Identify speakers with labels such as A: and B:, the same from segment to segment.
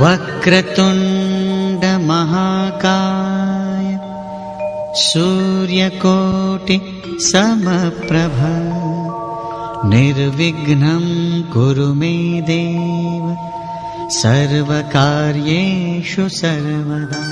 A: वक्रतुंड महाकाय सूर्यकोटि समप्रभ निर्विघ्नं कुरु मे देव सर्वकार्येषु सर्वदा।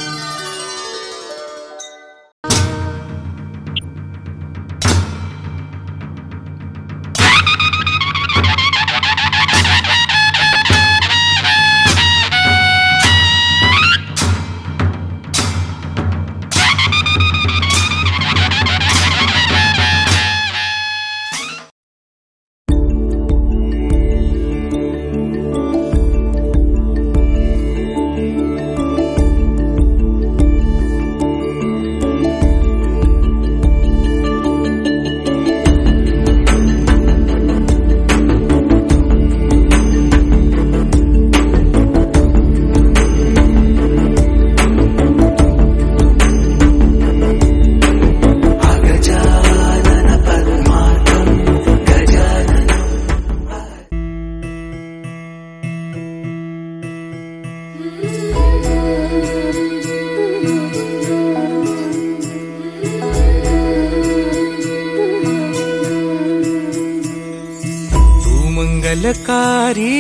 B: मंगलकारी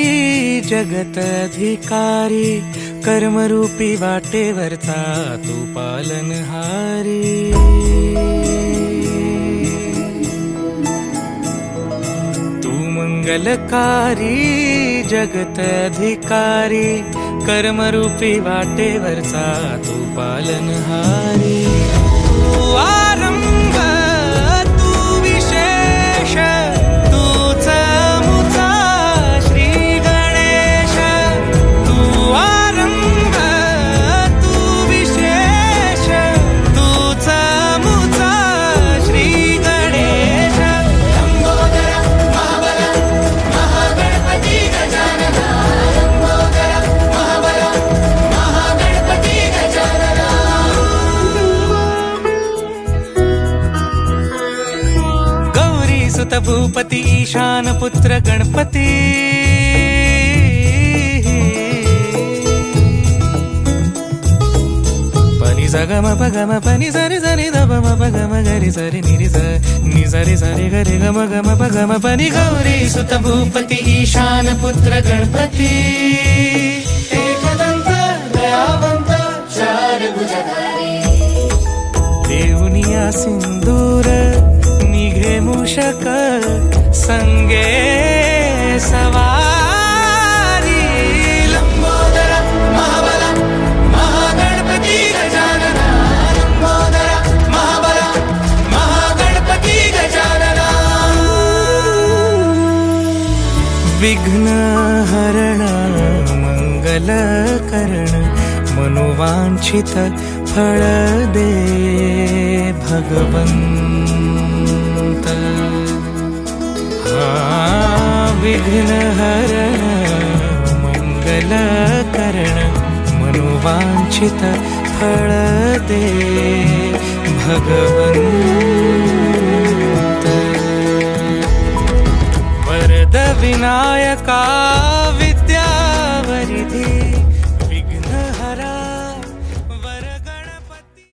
B: जगतधिकारी कर्मरूपी वाटेवरचा तू पालनहारी। तू मंगलकारी जगतधिकारी कर्मरूपी वाटेवरचा तू पालनहारी। तू आरंभ तू विशेष भूपति ईशान पुत्र गणपति। पनि सगम पगम पनि सरि सरि ध म पगम गरि सरि निरि स नि सरि सरि गरि गम गम पगम पनि गौरी सुत भूपति ईशान पुत्र गणपति। एकदंत दयावंत चार भुजधारी देवनिया सिंदूर निघे मूषक संगे सवारी। लंबोदर महाबल महागणपति गजानन लंबोदर महाबल महागणपति गजानन। विघ्न हरण मंगल करण मनोवांछित फल दे भगवंत। विघ्न हरण मंगल करण मनोवांछित फल दे भगवंत। वरद विनायका विद्यावरिधि विघ्नहरा वर गणपति।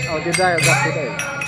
C: Oh, ते जाते काय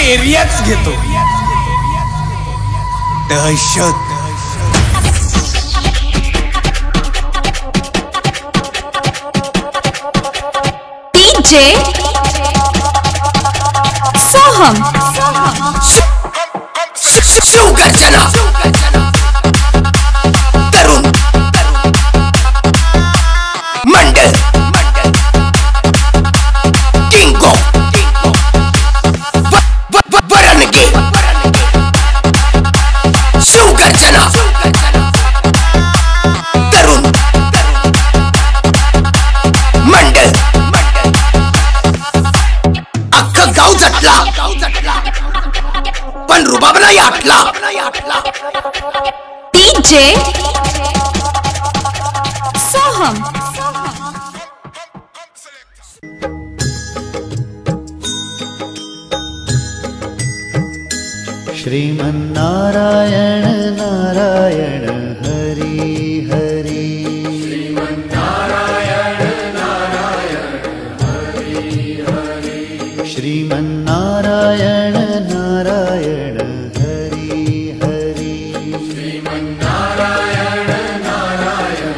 D: एरियाच घेतो. दहशत.
E: DJ सोहम.
D: शिवगर्जना. तरुण मंडल. किंगो वरणगे. शिवगर्जना. तरुण मंडल. अख्खं गाव जटला पण रुबाब नाही आटला.
E: DJ सोहम.
A: श्रीमन्नारायण नारायण हरि हरि. श्रीमन्नारायण नारायण हरि हरि. श्रीमन्नारायण नारायण हरि हरि. श्रीमन्नारायण नारायण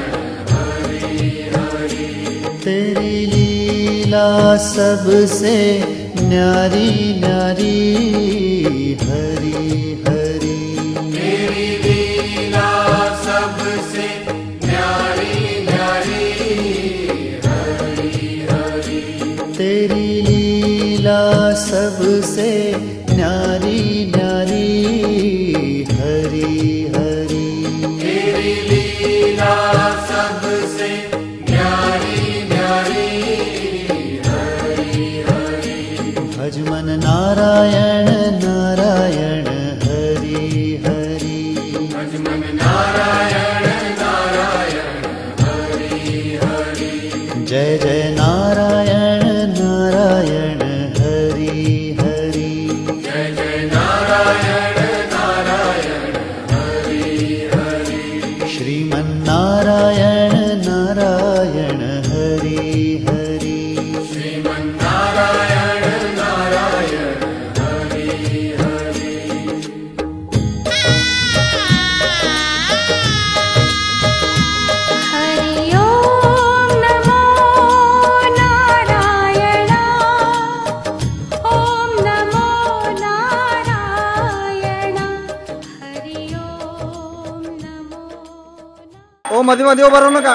A: हरि हरि. तेरी लीला सबसे न्यारी न्यारी हरि हरि. तेरी लीला सबसे न्यारी न्यारी हरि हरि. तेरी लीला सबसे न्यारी न्यारी हरि हरि. तेरी लीला सबसे न्यारी न्यारी हरि हरि. भजमन नारायण नारायण हरि हरि. भजमन नारायण नारायण हरि हरि. जय जय नारायण नारायण हरि हरि. जय जय नारायण नारायण हरि हरि. श्रीमन्नारायण नारायण हरि हरि. श्रीमन्नारायण नारायण हरि हरि.
E: हरि ओम नमो नारायण. ओम नमो नारायण. हरि ओम नमो.
C: ओ मध्ये मध्ये उभा राहू नका.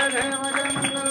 C: जय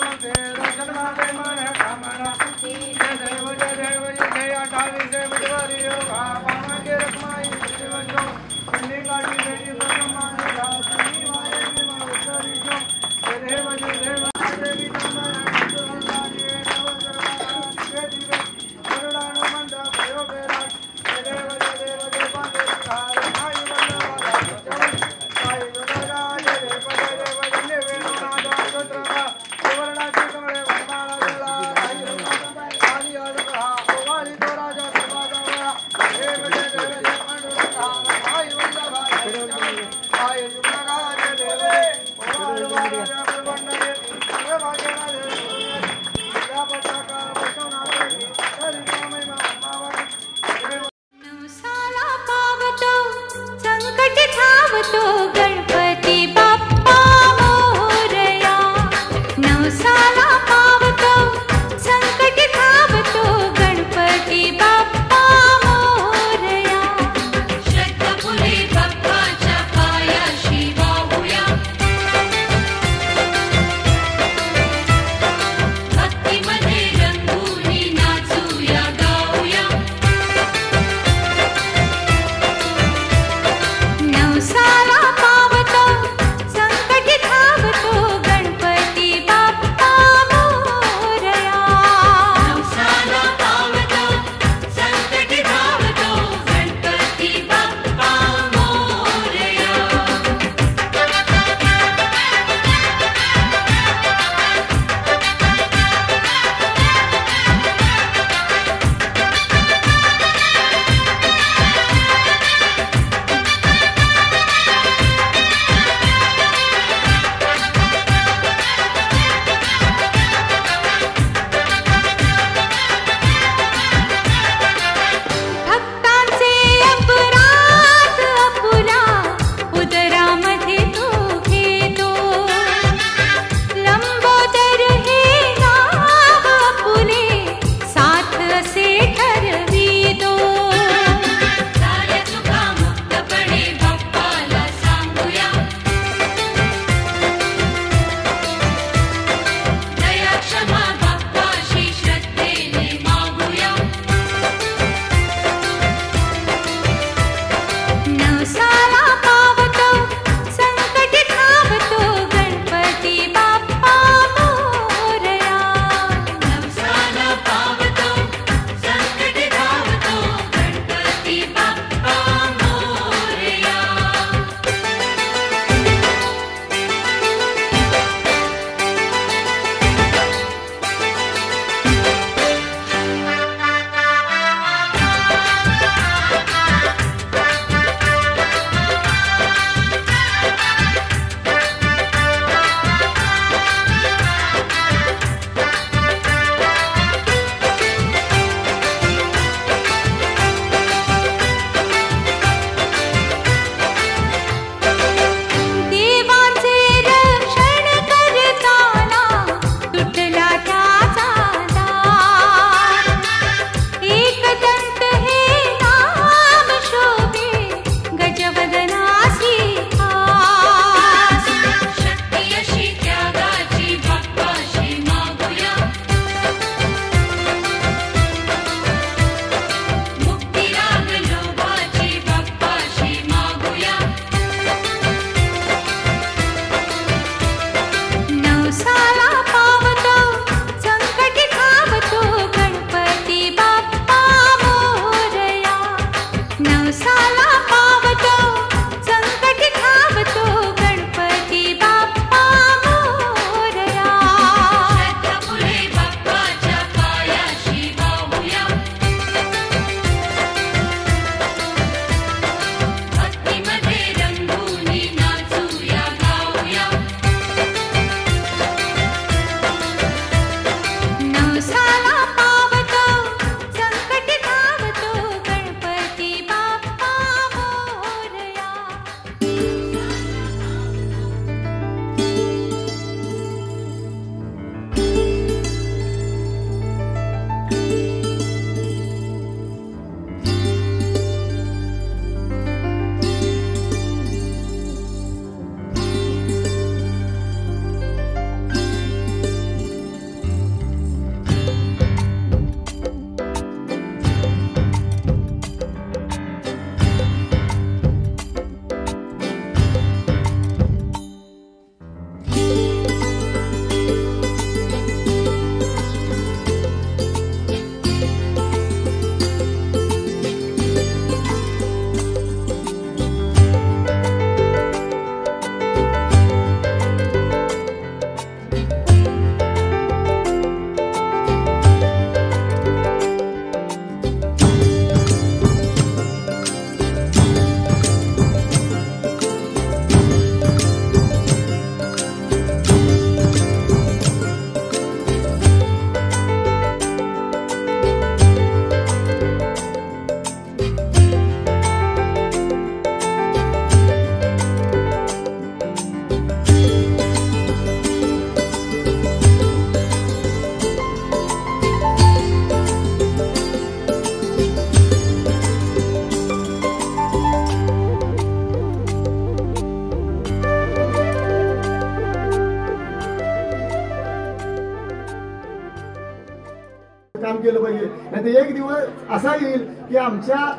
F: काम केलं पाहिजे. नाही तर एक दिवस असा येईल की आमच्या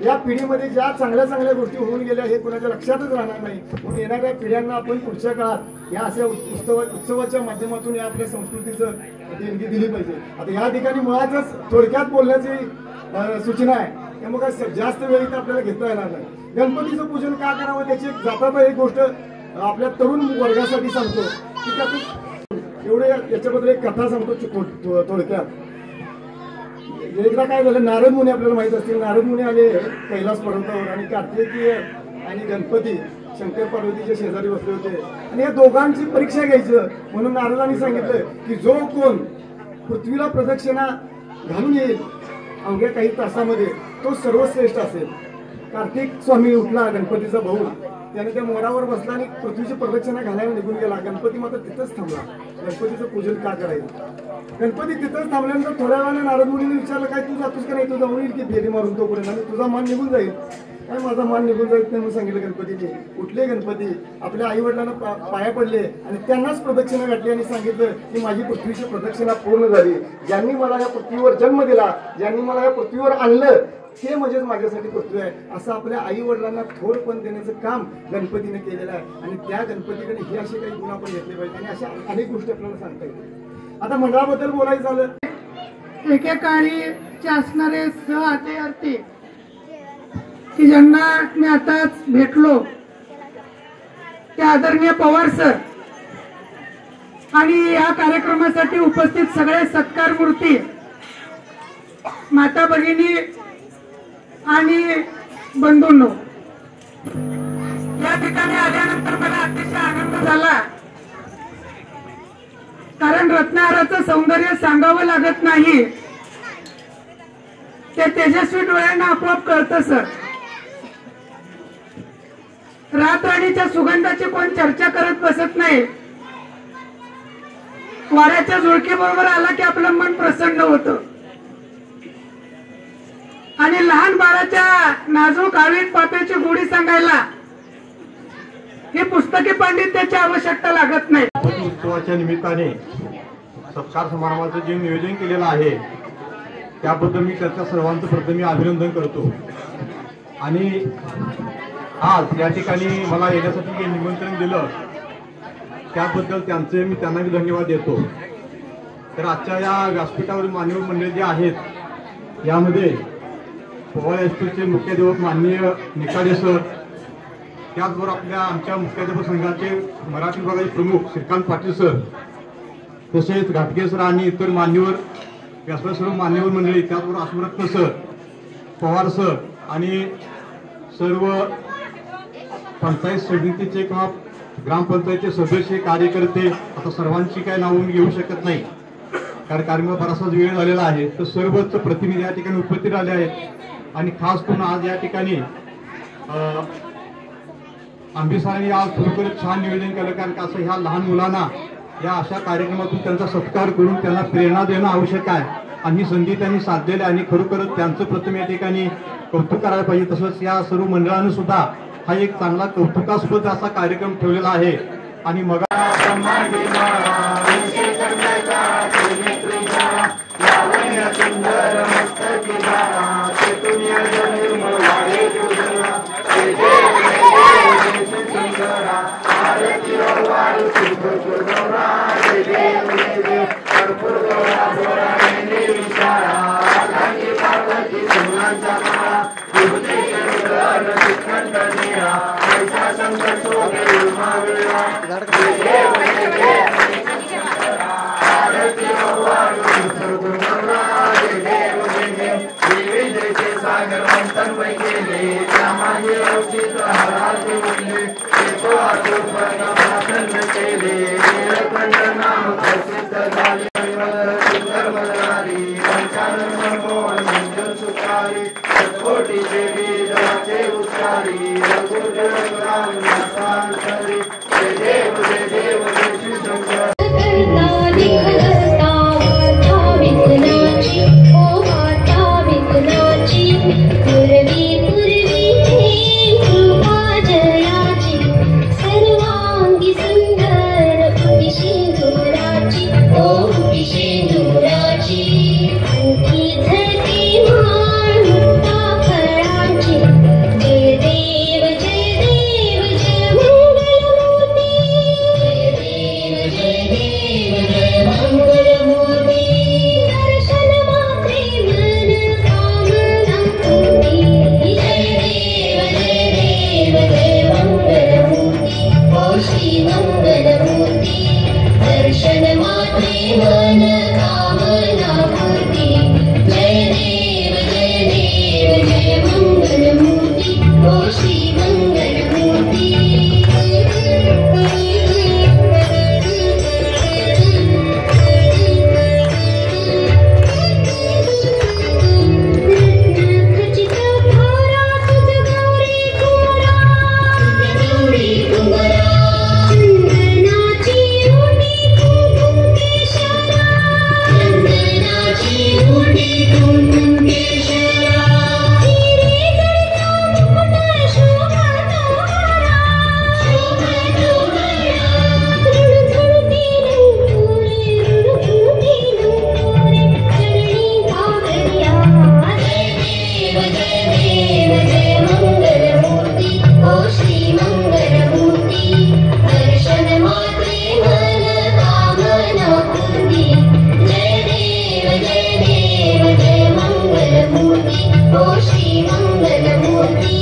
F: या पिढीमध्ये ज्या चांगल्या चांगल्या गोष्टी होऊन गेल्या हे कुणाच्या लक्षातच राहणार नाही. म्हणून येणाऱ्या पिढ्यांना आपण पुढच्या काळात या अशा उत्सवाच्या माध्यमातून या आपल्या संस्कृतीचं देणगी दिली पाहिजे. आता या ठिकाणी मुळातच थोडक्यात बोलण्याची सूचना आहे, त्यामुळे काय जास्त वेळ इथं आपल्याला घेता येणार नाही. गणपतीचं पूजन का करावं त्याची जाता एक गोष्ट आपल्या तरुण वर्गासाठी सांगतो की त्यातून एवढे याच्याबद्दल एक कथा सांगतो थोडक्यात. एकदा काय झालं, नारद मुनी आपल्याला माहित असतील, नारद मुनी आले कैलास पर्वतावर आणि कार्तिकेय आणि गणपती शंकर पार्वतीच्या शेजारी बसले होते आणि या दोघांची परीक्षा घ्यायचं म्हणून नारदांनी सांगितलं की जो कोण पृथ्वीला प्रदक्षिणा घालून येईल अवघ्या काही तासामध्ये तो सर्वश्रेष्ठ असेल. कार्तिक स्वामी उठला, गणपतीचा भाऊ, त्याने त्या मोरावर बसला आणि पृथ्वीची प्रदक्षिणा घालायला निघून गेला. गणपती मात्र तिथंच थांबला. गणपतीचं पूजन का करायचं? गणपती तिथंच थांबल्यानंतर थोड्या वेळाने नारद मुनीने विचारलं, काय तू जातोस का नाही? तू जाऊन येईल की फेरी मारून तोपर्यंत आणि तुझा मान निघून जाईल. काय माझा मान निघून जाईल नाही म्हणून सांगितलं गणपतीने. उठले गणपती, आपल्या आई वडिलांना पाया पडले आणि त्यांनाच प्रदक्षिणा घातली आणि सांगितलं की माझी पृथ्वीची प्रदक्षिणा पूर्ण झाली. ज्यांनी मला या पृथ्वीवर जन्म दिला, ज्यांनी मला या पृथ्वीवर आणलं ते म्हणजेच माझ्यासाठी पृथ्वी आहे, असं आपल्या आई वडिलांना थोरपण देण्याचं काम गणपतीने केलेलं आहे. आणि त्या गणपतीकडे हे असे काही गुण आपण घेतले पाहिजे आणि अशा अनेक गोष्टी आपल्याला सांगता येतील. आता मंडळाबद्दल बोलायचं झालं,
G: एकेकाळी असणारे सहआते की ज्यांना मी आताच भेटलो ते आदरणीय पवार सर आणि या कार्यक्रमासाठी उपस्थित सगळे सत्कार मूर्ती, माता भगिनी आणि बंधूंनो, या ठिकाणी आल्यानंतर मला अतिशय आनंद झाला. कारण रत्नहाराचं सौंदर्य सांगावं लागत नाही, ते तेजस्वी डोळ्यांना आपोआप कळतं सर. रातराणीच्या सुगंधाची कोण चर्चा करत बसत नाही. वाऱ्याच्या झुळकीबरोबर आला की आपलं मन प्रसन्न होतं आणि लहान बाळाच्या नाजूक आवीत पाप्याची गोडी सांगायला ही पुस्तकी पांडित्याची आवश्यकता लागत नाही.
H: उत्सवाच्या निमित्ताने सत्कार समारंभाचं जे नियोजन केलेलं आहे त्याबद्दल मी त्याच्या सर्वांचं प्रथम अभिनंदन करतो. आणि आज या ठिकाणी मला येण्यासाठी निमंत्रण दिलं त्याबद्दल त्यांना मी धन्यवाद देतो. तर आजच्या या व्यासपीठावरील मान्यवर मंडळी जे आहेत यामध्ये पवार हायस्कूलचे मुख्याध्यापक माननीय निकाडे सर, त्याचबरोबर आमच्या मुख्याध्यापक संघाचे मराठी विभागाचे प्रमुख श्रीकांत पाटील सर, तसेच घाटगे सर आणि इतर मान्यवर व्यासपीठ सर्व मान्यवर मंडळी, त्याचबरोबर अस्मरत्न सर, पवार सर आणि सर्व पंचायत समितीचे किंवा ग्रामपंचायतचे सदस्य, कार्यकर्ते, आता सर्वांची काय नावं मी घेऊ शकत नाही कारण कार्यक्रमाला बराचसाच वेळ झालेला आहे. तर सर्वच प्रतिनिधी या ठिकाणी उपस्थित आले आहेत आणि खास करून आज या ठिकाणी आंबे सरांनी आज खरोखरच छान नियोजन केलं. कारण का असं ह्या लहान मुलांना या अशा कार्यक्रमातून त्यांचा सत्कार करून त्यांना प्रेरणा देणं आवश्यक आहे आणि ही संधी त्यांनी साधलेली आहे आणि खरोखरच त्यांचं प्रथम या ठिकाणी कौतुक करायला पाहिजे. तसंच या सर्व मंडळानं सुद्धा हा एक चांगला कौतुकास्पद असा कार्यक्रम ठेवलेला आहे. आणि मग
E: मंगलमूर्ती ओ श्री मंगलमूर्ती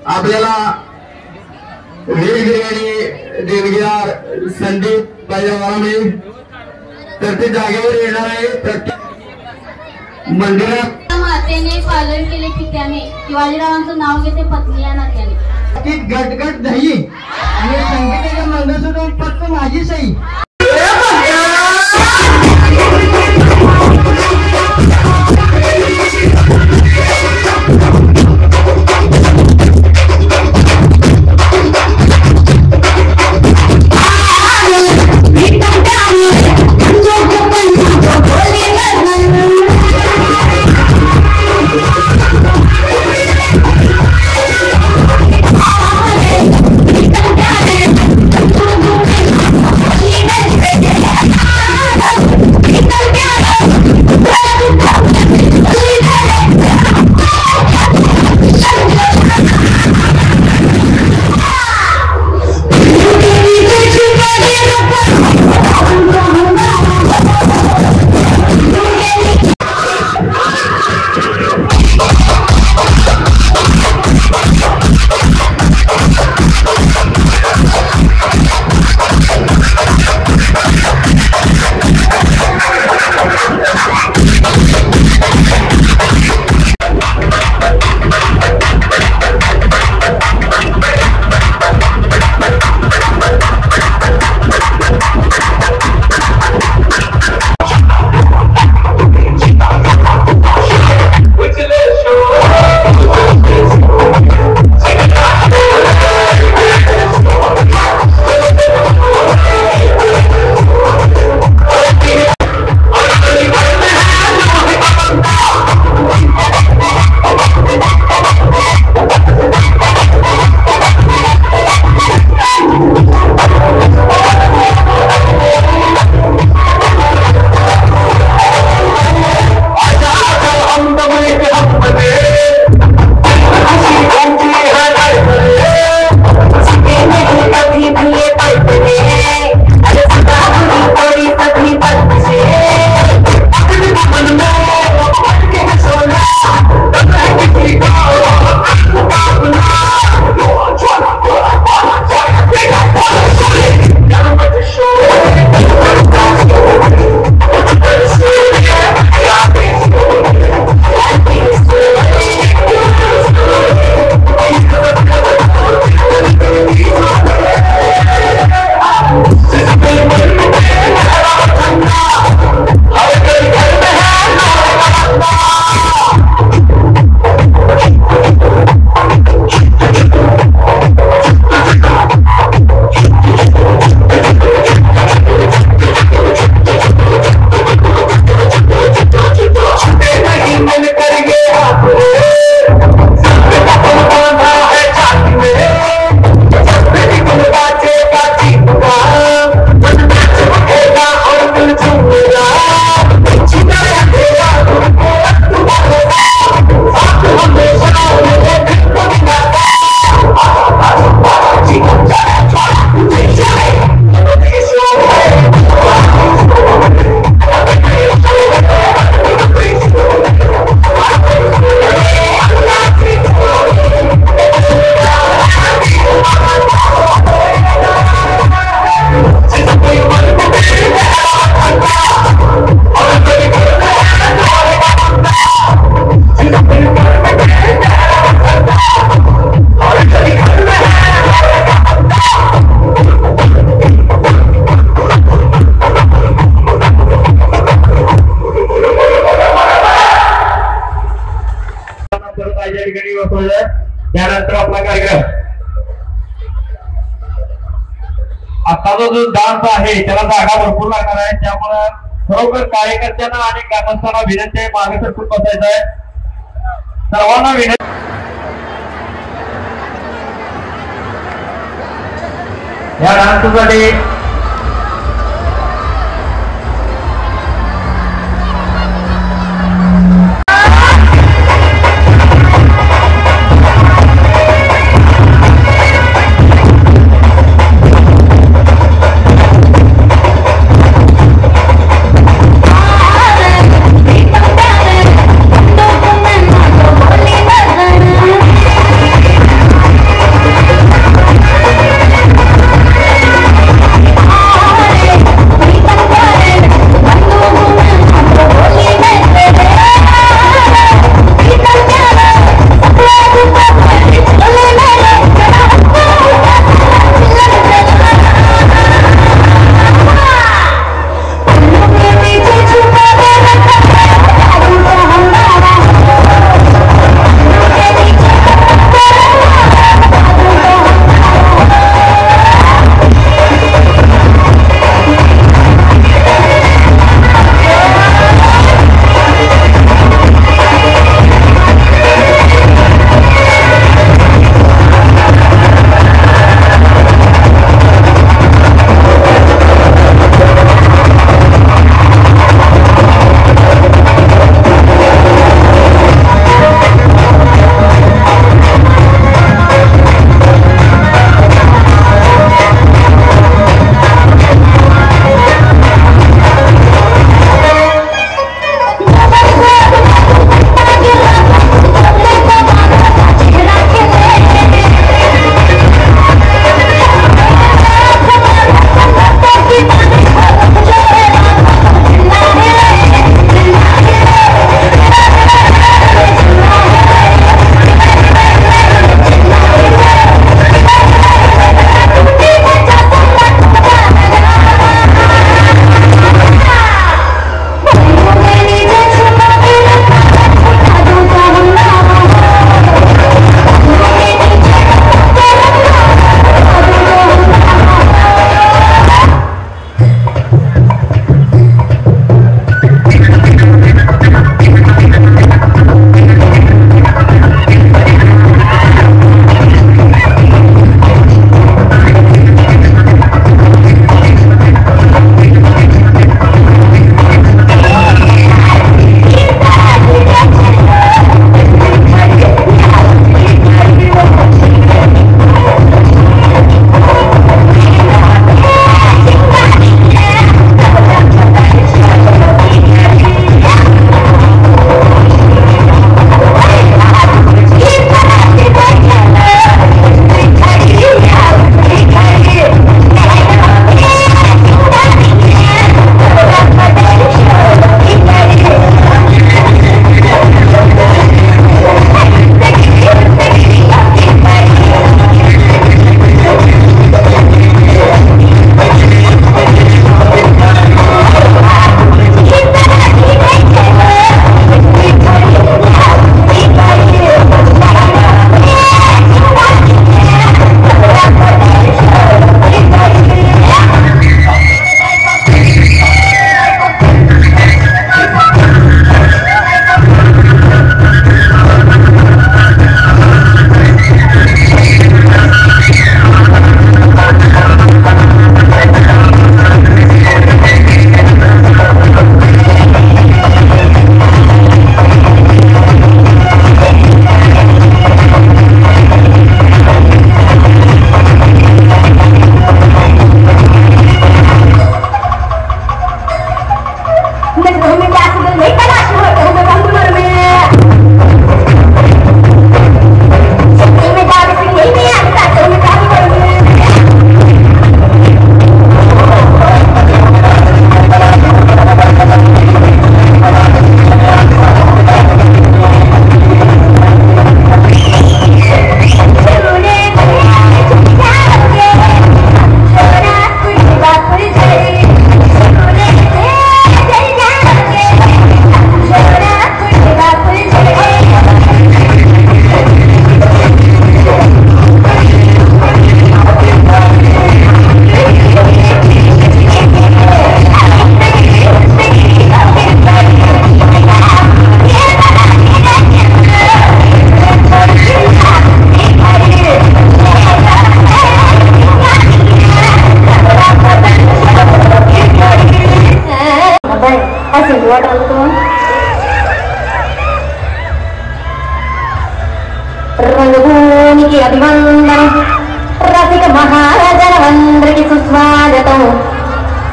I: आपल्याला वेगवेगळे देणगीदार संदीप पाहिजे तर ते जागेवर येणार आहे. प्रत्येक मंदिरात
E: मातेने पालन केले पित्याने शिवाजीरावांचं नाव घेते पत्नी या नात्याने
I: गटगट दही आणि संगीताच्या मंगळसूत्र फक्त माझी सही.
E: She
H: बसवले. त्यानंतर आपला कार्यक्रम आताचा जो डान्स आहे त्याला जागा भरपूर लागणार आहे. त्यामुळे खरोखर कार्यकर्त्यांना आणि ग्रामस्थांना विनंती आहे मागे सरकून बसायचं आहे. सर्वांना विनंती. या डान्ससाठी
E: రంగభూమికి అభివందనం రసిక మహారాజనందరికి సుస్వాగతం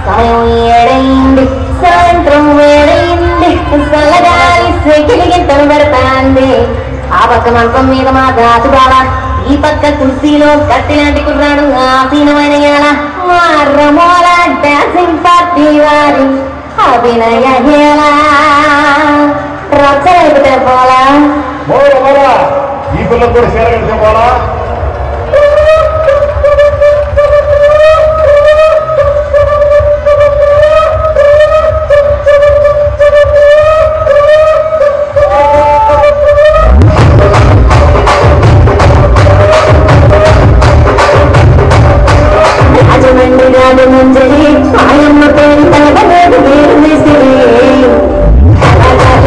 E: సమయం ఏడైంది సాయంత్రం వేడైంది చల్లగాలి సెకిలిగింతలు పెడతాంది ఆ పక్క మంచం మీద మా దాసు బాబా ఈ పక్క కుర్చీలో కత్తిలాంటి కుర్రాడు ఆసీనమైన ఏళ మా రమోల డాన్సింగ్ పార్టీ వారి అభినయ హేళ రచ్చలేపితే పోలా
H: ఈ పిల్లలు కూడా చేరగలితే పోలా
E: రాజమండ్రి రాజమంజరి ఆయమ్మ పేరు తలగలేదు వేరు వేసిరి రాజాజ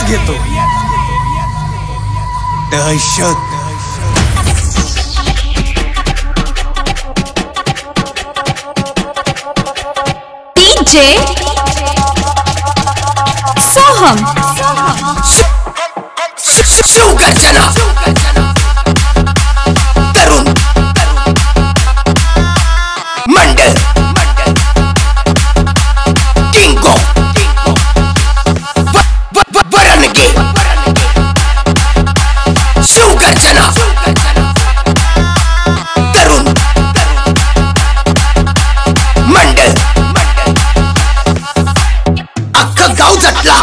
D: घेतो दहशत
J: डीजे सोहम
D: शिवगर्जना तरुण मंडल किंगो वरणगे शिवगर्जना तरुण मंडल अख्खं गाव झटला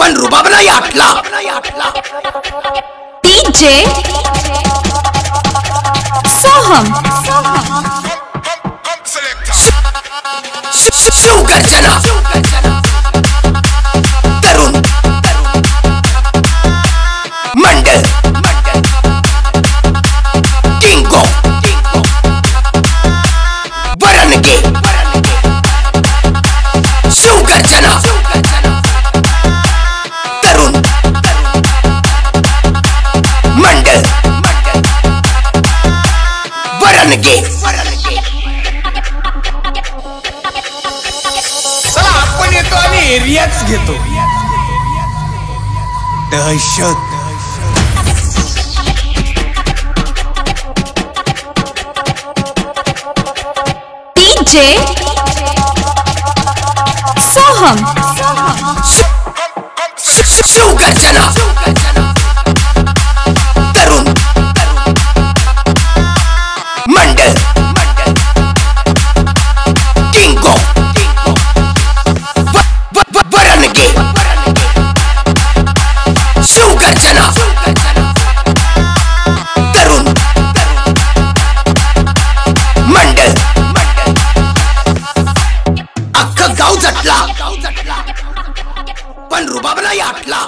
D: पण रुबाब नाही आटला
J: डीजे सोहम
D: शिवगर्जना तरुण मंडल किंगो वरणगे शिवगर्जना तरुण मंडल वरणगे
B: चला आपण येतो आणि एरियाच घेतो
D: दहशत
J: डीजे सोहम
D: शिवगर्जना तरुण मंडल किंगो वरणगे शिवगर्जना तरुण मंडल अख्खं गाव झटला पण रुबाब नाही आटला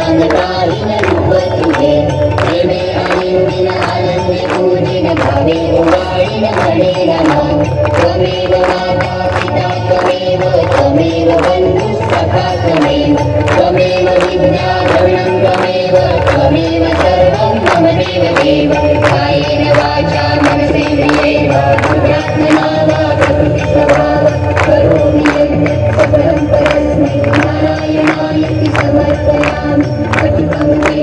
K: सांगताही न रूप तुझे प्रेमे आनंदिन आनंदी पूजिन भावे उवाळीन म्हणेन नाम त्वमेव माता पिता त्वमेव बंधुः सखा त्वमेव विद्या द्रविणं त्वमेव सर्वं मम देव कायेन वाचा मनसेन्द्रियेण बुद्ध्यात्मना वा प्रकृतिस्वभावः करोमि यत् सकलं परस्मै नारायणाय समर्पयामि।